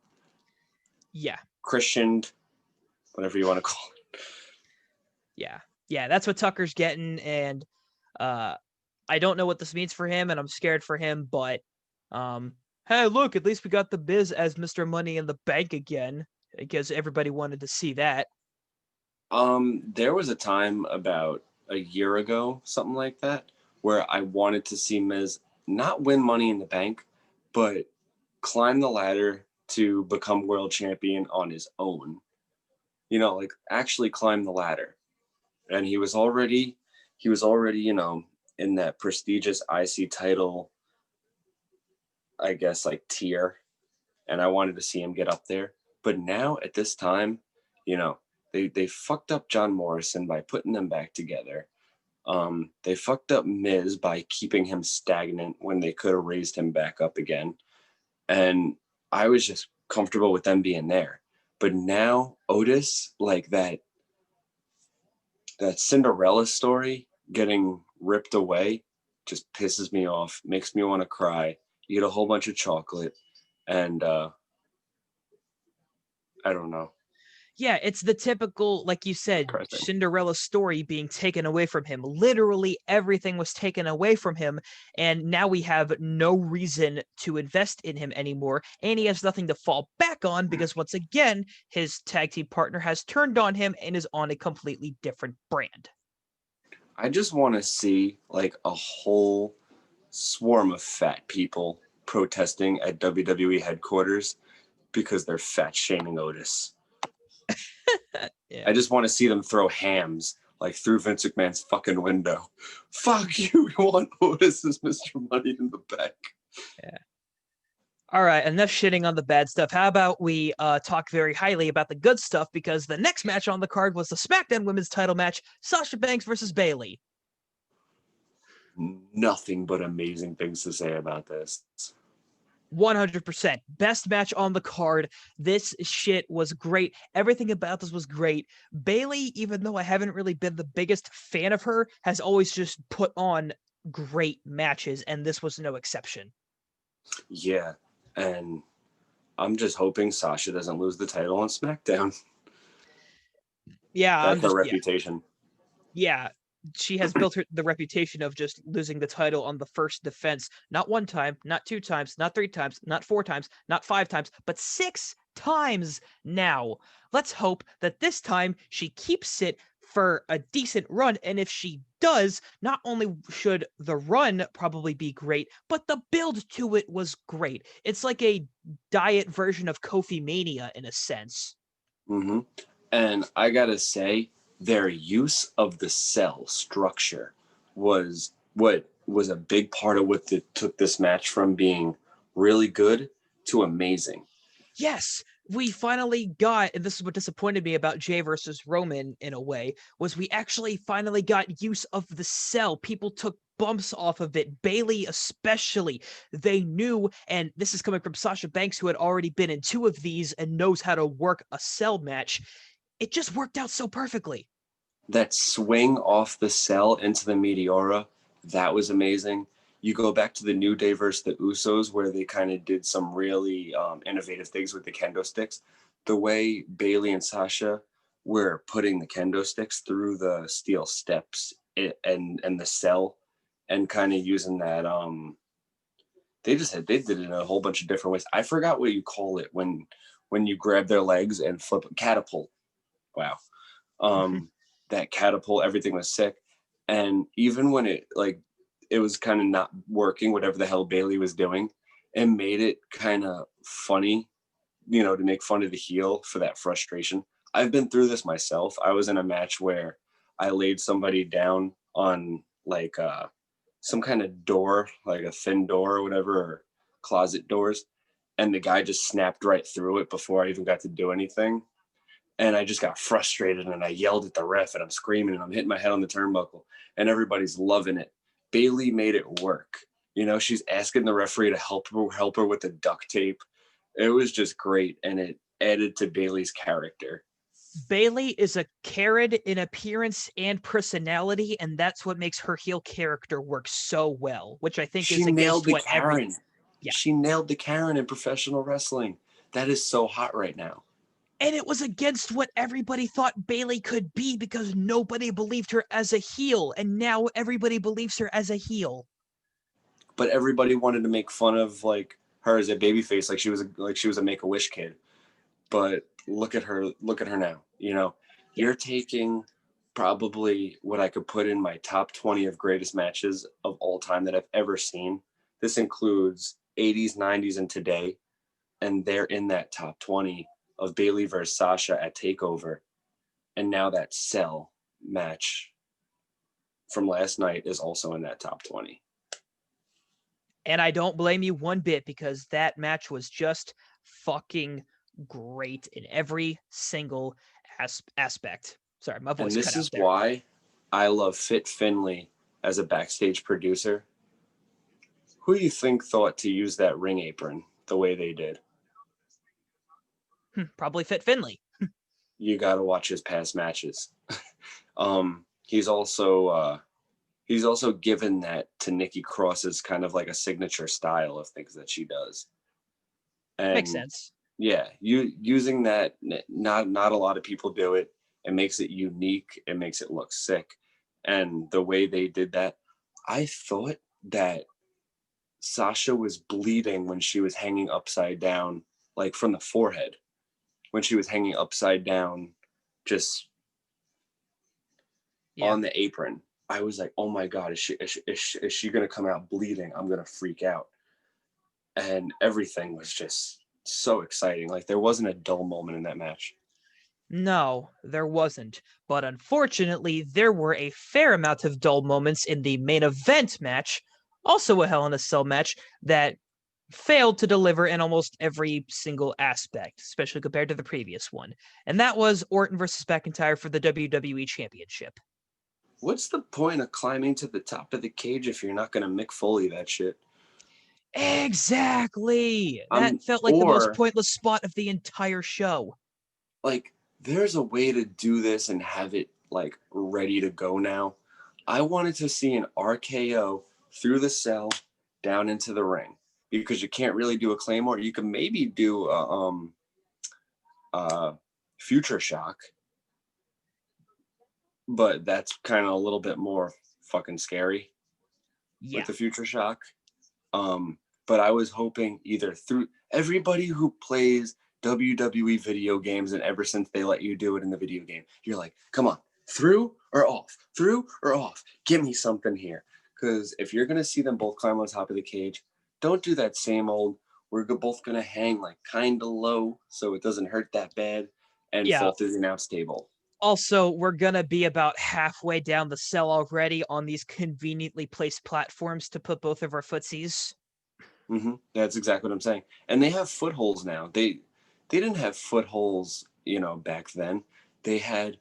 Yeah. Christianed, whatever you want to call it. Yeah, that's what Tucker's getting, and I don't know what this means for him, and I'm scared for him, but hey, look, at least we got the Biz as Mr. Money in the Bank again, because everybody wanted to see that. There was a time about a year ago, something like that, where I wanted to see Miz not win Money in the Bank, but climb the ladder to become world champion on his own. You know, like actually climb the ladder. And he was already, you know, in that prestigious IC title, I guess, like tier. And I wanted to see him get up there. But now at this time, you know, they fucked up John Morrison by putting them back together. They fucked up Miz by keeping him stagnant when they could have raised him back up again. And I was just comfortable with them being there. But now Otis, like that Cinderella story getting ripped away, just pisses me off, makes me want to cry, eat a whole bunch of chocolate, and I don't know. Yeah, it's the typical, like you said, Depressing. Cinderella story being taken away from him. Literally everything was taken away from him, and now we have no reason to invest in him anymore, and he has nothing to fall back on because once again, his tag team partner has turned on him and is on a completely different brand. I just want to see like a whole swarm of fat people protesting at WWE headquarters because they're fat shaming Otis. Yeah. I just want to see them throw hams like through Vince McMahon's fucking window. Fuck you, we want Otis as Mr. Money in the Bank. Yeah. All right, enough shitting on the bad stuff. How about we talk very highly about the good stuff, because the next match on the card was the SmackDown Women's title match, Sasha Banks versus Bayley. Nothing but amazing things to say about this. 100%. Best match on the card. This shit was great. Everything about this was great. Bayley, even though I haven't really been the biggest fan of her, has always just put on great matches, and this was no exception. Yeah, and I'm just hoping Sasha doesn't lose the title on SmackDown. Yeah, That's her reputation. Yeah, she has built the reputation of just losing the title on the first defense. Not one time, not two times, not three times, not four times, not five times, but 6 times now. Let's hope that this time she keeps it for a decent run. And if she does, not only should the run probably be great, but the build to it was great. It's like a diet version of Kofi Mania in a sense. Mm-hmm. And I gotta say, their use of the cell structure was what was a big part of what took this match from being really good to amazing. Yes, we finally got, and this is what disappointed me about Jay versus Roman in a way, was we actually finally got use of the cell. People took bumps off of it. Bailey especially. They knew, and this is coming from Sasha Banks, who had already been in 2 of these and knows how to work a cell match. It just worked out so perfectly. That swing off the cell into the Meteora, that was amazing. You go back to the New Day versus the Usos, where they kind of did some really innovative things with the kendo sticks. The way Bailey and Sasha were putting the kendo sticks through the steel steps and the cell, and kind of using that. They did it in a whole bunch of different ways. I forgot what you call it when you grab their legs and flip catapult. Wow. That catapult, everything was sick. And even when it was kind of not working, whatever the hell Bailey was doing, it made it kind of funny, to make fun of the heel for that frustration. I've been through this myself. I was in a match where I laid somebody down on some kind of door, like a thin door or whatever, or closet doors, and the guy just snapped right through it before I even got to do anything. And I just got frustrated and I yelled at the ref and I'm screaming and I'm hitting my head on the turnbuckle and everybody's loving it. Bailey made it work. She's asking the referee to help her with the duct tape. It was just great, and it added to Bailey's character. Bailey is a carrot in appearance and personality, and that's what makes her heel character work so well, which I think She is nailed against the what Karen. yeah. She nailed the Karen in professional wrestling. That is so hot right now. And it was against what everybody thought Bailey could be because nobody believed her as a heel, and now everybody believes her as a heel. But everybody wanted to make fun of her as a babyface, like she was a Make-A-Wish kid. But look at her now. You're taking probably what I could put in my top 20 of greatest matches of all time that I've ever seen. This includes 80s, 90s, and today. And they're in that top 20 of Bailey versus Sasha at TakeOver. And now that Cell match from last night is also in that top 20. And I don't blame you one bit because that match was just fucking great in every single aspect. Sorry, my voice cut out. And this is why I love Fit Finley as a backstage producer. Who do you think thought to use that ring apron the way they did? Probably Fit Finley. You got to watch his past matches. He's also given that to Nikki Cross's kind of like a signature style of things that she does. And makes sense. Yeah, using that, not a lot of people do it. It makes it unique. It makes it look sick. And the way they did that, I thought that Sasha was bleeding when she was hanging upside down, like from the forehead, when she was hanging upside down, just on the apron. I was like, oh my God, is she going to come out bleeding? I'm going to freak out. And everything was just so exciting. Like there wasn't a dull moment in that match. No, there wasn't. But unfortunately, there were a fair amount of dull moments in the main event match, also a Hell in a Cell match, that failed to deliver in almost every single aspect, especially compared to the previous one. And that was Orton versus McIntyre for the WWE Championship. What's the point of climbing to the top of the cage if you're not going to Mick Foley that shit? Exactly. That felt like the most pointless spot of the entire show. Like, there's a way to do this and have it, like, ready to go now. I wanted to see an RKO through the cell down into the ring because you can't really do a Claymore. You can maybe do a Future Shock, but that's kind of a little bit more fucking scary with the Future Shock. But I was hoping either through everybody who plays WWE video games, and ever since they let you do it in the video game, you're like, come on, through or off, through or off. Give me something here. Because if you're going to see them both climb on top of the cage, don't do that same old, we're both going to hang like kind of low so it doesn't hurt that bad and Yeah. fall through the announce table. Also, we're gonna be about halfway down the cell already on these conveniently placed platforms to put both of our footsies. That's exactly what I'm saying. And they have footholds now. They didn't have footholds, back then. They had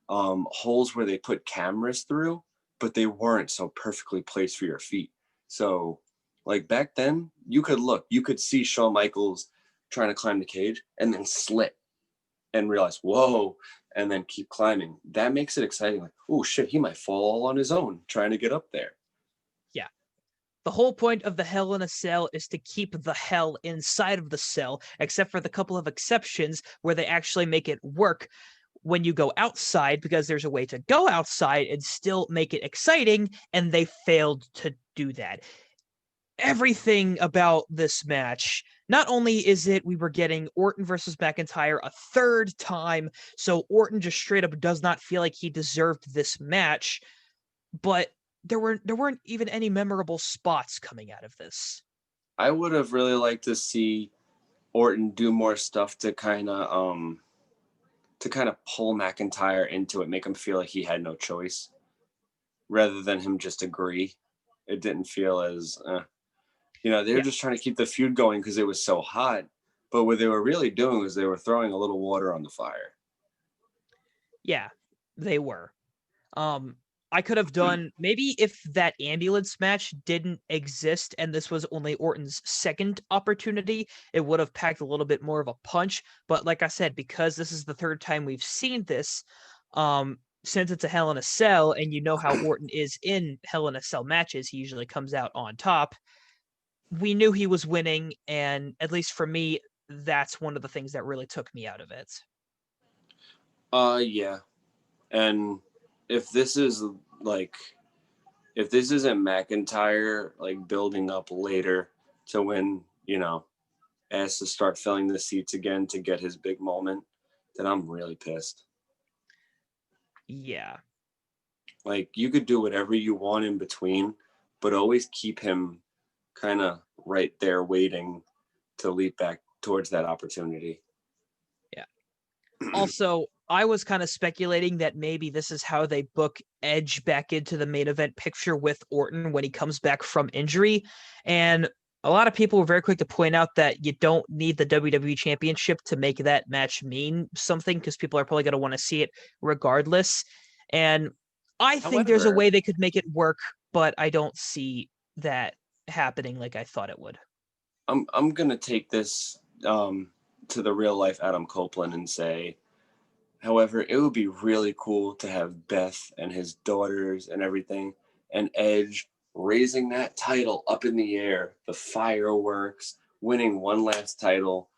holes where they put cameras through, but they weren't so perfectly placed for your feet. So, like back then, you could see Shawn Michaels trying to climb the cage and then slip and realize, whoa, and then keep climbing. That makes it exciting. Like, oh shit, he might fall all on his own trying to get up there. Yeah. The whole point of the Hell in a Cell is to keep the hell inside of the cell, except for the couple of exceptions where they actually make it work when you go outside, because there's a way to go outside and still make it exciting, and they failed to do that. Everything about this match, not only is it we were getting Orton versus McIntyre a third time, so Orton just straight up does not feel like he deserved this match, but there weren't even any memorable spots coming out of this. I would have really liked to see Orton do more stuff to kind of pull McIntyre into it, make him feel like he had no choice, rather than him just agree. It didn't feel as, they were Yeah, just trying to keep the feud going because it was so hot. But what they were really doing was they were throwing a little water on the fire. yeah, they were. Um, I could have done maybe if that ambulance match didn't exist and this was only Orton's second opportunity, it would have packed a little bit more of a punch. But like I said, because this is the third time we've seen this, since it's a Hell in a Cell and you know how Orton is in Hell in a Cell matches, he usually comes out on top. We knew he was winning, and at least for me, that's one of the things that really took me out of it. Yeah. And if this is like, if this isn't McIntyre like building up later to when, has to start filling the seats again to get his big moment, then I'm really pissed. Yeah. Like you could do whatever you want in between, but always keep him kind of right there waiting to leap back towards that opportunity. Yeah. Also, I was kind of speculating that maybe this is how they book Edge back into the main event picture with Orton when he comes back from injury. And a lot of people were very quick to point out that you don't need the WWE Championship to make that match mean something because people are probably going to want to see it regardless. And I think there's a However, way they could make it work, but I don't see that happening like I thought it would. I'm gonna take this to the real life Adam Copeland and say, however, it would be really cool to have Beth and his daughters and everything, and Edge raising that title up in the air, the fireworks, winning one last title,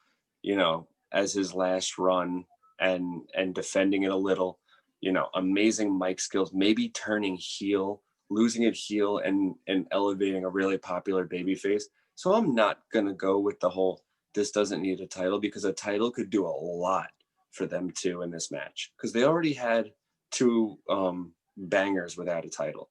as his last run, and defending it a little, amazing mic skills, maybe turning heel, losing it heel, and elevating a really popular babyface. So I'm not gonna go with the whole this doesn't need a title, because a title could do a lot for them too in this match, because they already had two bangers without a title.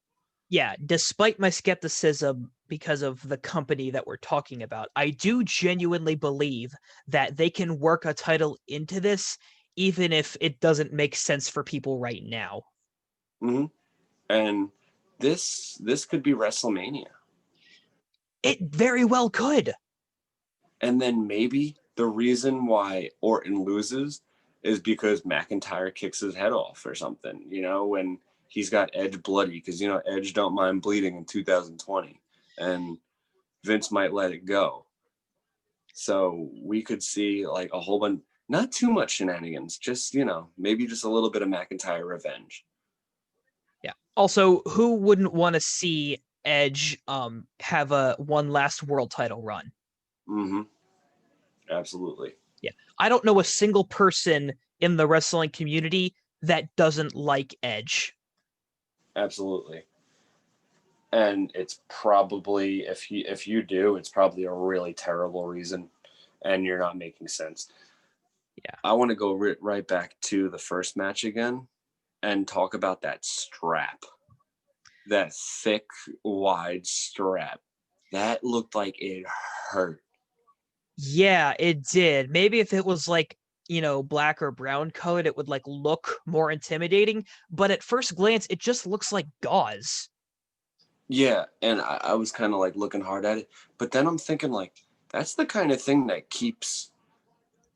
Yeah, despite my skepticism because of the company that we're talking about, I do genuinely believe that they can work a title into this, even if it doesn't make sense for people right now. hmm And this could be WrestleMania, It very well could. and then maybe the reason why Orton loses is because McIntyre kicks his head off or something. When he's got Edge bloody, because Edge don't mind bleeding in 2020, and Vince might let it go. So we could see like a whole bunch, not too much shenanigans, just, maybe just a little bit of McIntyre revenge. Yeah. Also, who wouldn't want to see Edge have a one last world title run? Mm-hmm. Absolutely. Yeah. I don't know a single person in the wrestling community that doesn't like Edge. Absolutely. And it's probably, if you do, it's probably a really terrible reason, and you're not making sense. Yeah. I want to go right back to the first match again. and talk about that strap, that thick, wide strap. That looked like it hurt. Yeah, it did. Maybe if it was like, black or brown colored, it would like look more intimidating. But at first glance, it just looks like gauze. Yeah, and I was kind of like looking hard at it, but then I'm thinking like that's the kind of thing that keeps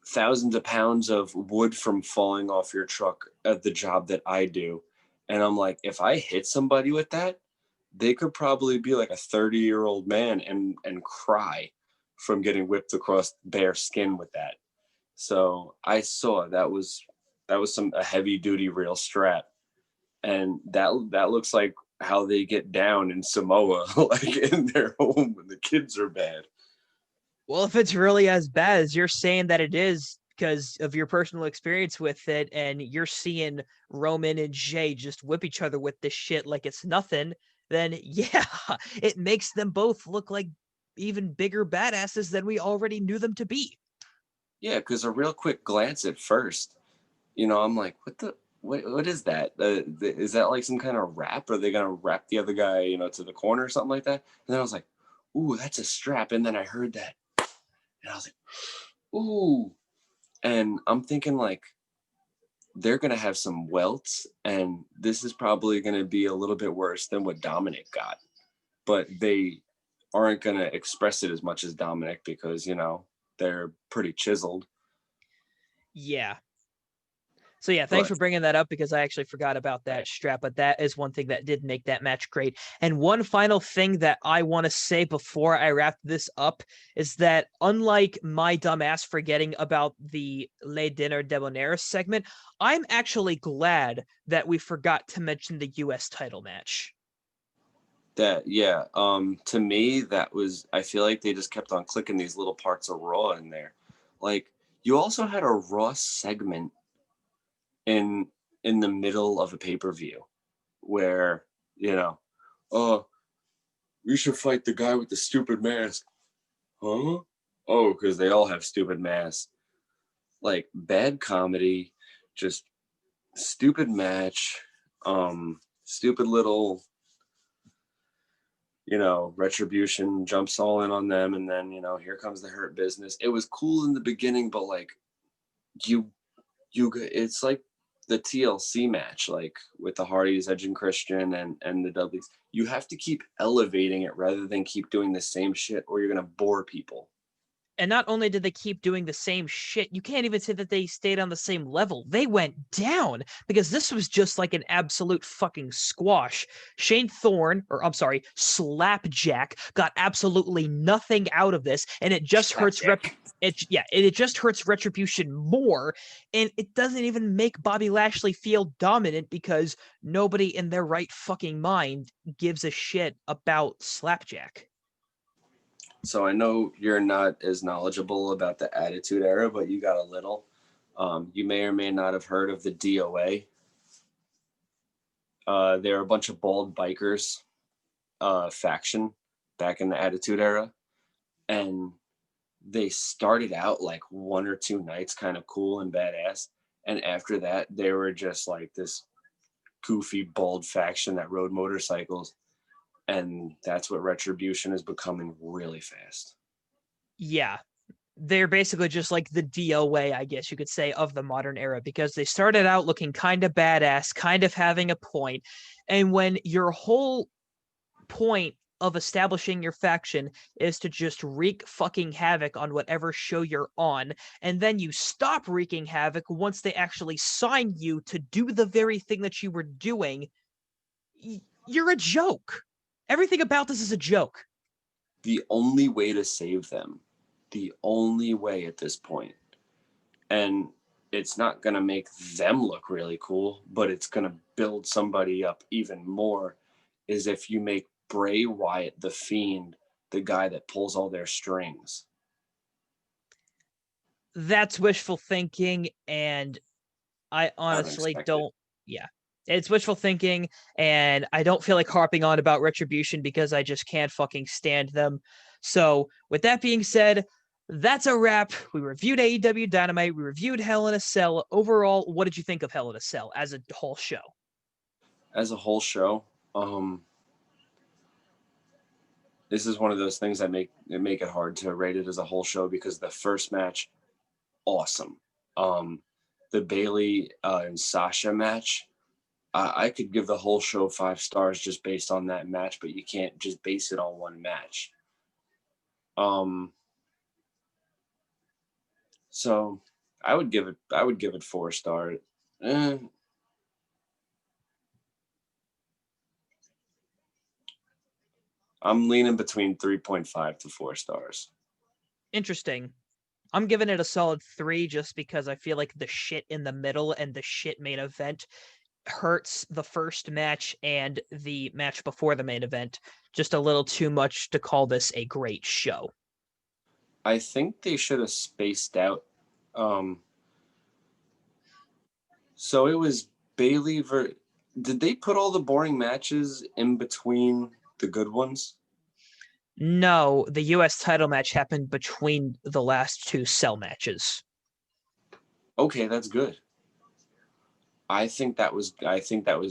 thousands of pounds of wood from falling off your truck at the job that I do. And I'm like, if I hit somebody with that, they could probably be like a 30-year-old man and cry from getting whipped across bare skin with that. So I saw that was some a heavy duty real strap. And that looks like how they get down in Samoa, like in their home when the kids are bad. Well, if it's really as bad as you're saying that it is because of your personal experience with it, and you're seeing Roman and Jay just whip each other with this shit like it's nothing, then yeah, it makes them both look like even bigger badasses than we already knew them to be. Yeah, because a real quick glance at first, I'm like, what is that? Is that like some kind of wrap? Are they gonna wrap the other guy, to the corner or something like that? And then I was like, ooh, that's a strap. And then I heard that, and I was like, ooh. And I'm thinking like they're gonna have some welts, and this is probably gonna be a little bit worse than what Dominic got. But they aren't gonna express it as much as Dominic because they're pretty chiseled. Yeah. So yeah, thanks But for bringing that up because I actually forgot about that strap, but that is one thing that did make that match great. And one final thing that I want to say before I wrap this up is that unlike my dumbass forgetting about the Le Dinner Debonair segment, I'm actually glad that we forgot to mention the US title match. that, yeah, to me, I feel like they just kept on clicking these little parts of Raw in there. Like, you also had a Raw segment in in the middle of a pay-per-view where, oh, we should fight the guy with the stupid mask. Huh? Oh, because they all have stupid masks. Like, bad comedy, just stupid match, stupid little Retribution jumps all in on them, and then here comes the Hurt Business. It was cool in the beginning, but like you it's like the TLC match, like with the Hardys, Edge and Christian, and the Dudleys. You have to keep elevating it rather than keep doing the same shit, or you're gonna bore people. And not only did they keep doing the same shit, you can't even say that they stayed on the same level. They went down because this was just like an absolute fucking squash. Shane Thorne, or I'm sorry, Slapjack, got absolutely nothing out of this, and it just hurts it just hurts Retribution more, and it doesn't even make Bobby Lashley feel dominant because nobody in their right fucking mind gives a shit about Slapjack. So I know you're not as knowledgeable about the Attitude Era, but you got a little. You may or may not have heard of the DOA. They're a bunch of bald bikers faction back in the Attitude Era, and they started out like one or two nights kind of cool and badass, and after that they were just like this goofy bald faction that rode motorcycles, and that's what Retribution is becoming really fast. Yeah, they're basically just like the DOA, I guess you could say, of the modern era because they started out looking kind of badass, kind of having a point. And when your whole point of establishing your faction is to just wreak fucking havoc on whatever show you're on, and then you stop wreaking havoc once they actually sign you to do the very thing that you were doing, you're a joke. Everything about this is a joke. The only way to save them, the only way at this point, and it's not going to make them look really cool, but it's going to build somebody up even more, is if you make Bray Wyatt the Fiend the guy that pulls all their strings. That's wishful thinking, and I honestly Unexpected. don't. Yeah, it's wishful thinking, and I don't feel like harping on about Retribution because I just can't fucking stand them. So, with that being said, That's a wrap. We reviewed AEW Dynamite. We reviewed Hell in a Cell. Overall, what did you think of Hell in a Cell as a whole show? As a whole show, this is one of those things that make it hard to rate it as a whole show because the first match, awesome. The Bailey and Sasha match, I could give the whole show 5 stars just based on that match, but you can't just base it on one match. So I would give it 4 stars. I'm leaning between 3.5 to 4 stars. Interesting. I'm giving it a solid 3 just because I feel like the shit in the middle and the shit main event hurts the first match and the match before the main event just a little too much to call this a great show. I think they should have spaced out. So it was Bailey did they put all the boring matches in between the good ones? No, the US title match happened between the last 2 cell matches. Okay, that's good. I think that was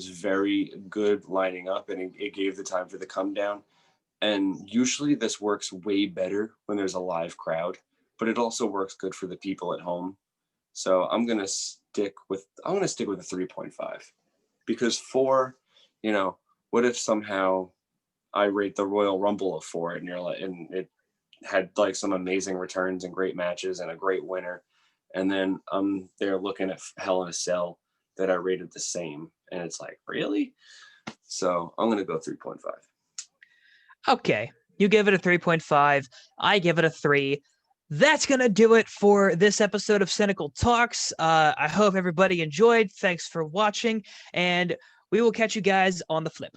very good lining up, and it gave the time for the come down. And usually this works way better when there's a live crowd, but it also works good for the people at home. So I'm gonna stick with a 3.5 because 4, what if somehow I rate the Royal Rumble a 4 and it had like some amazing returns and great matches and a great winner, and then they're looking at Hell in a Cell that I rated the same, and it's like, really? So I'm gonna go 3.5. Okay, you give it a 3.5. I give it a 3. That's going to do it for this episode of SiNiCole Talks. I hope everybody enjoyed. Thanks for watching, and we will catch you guys on the flip.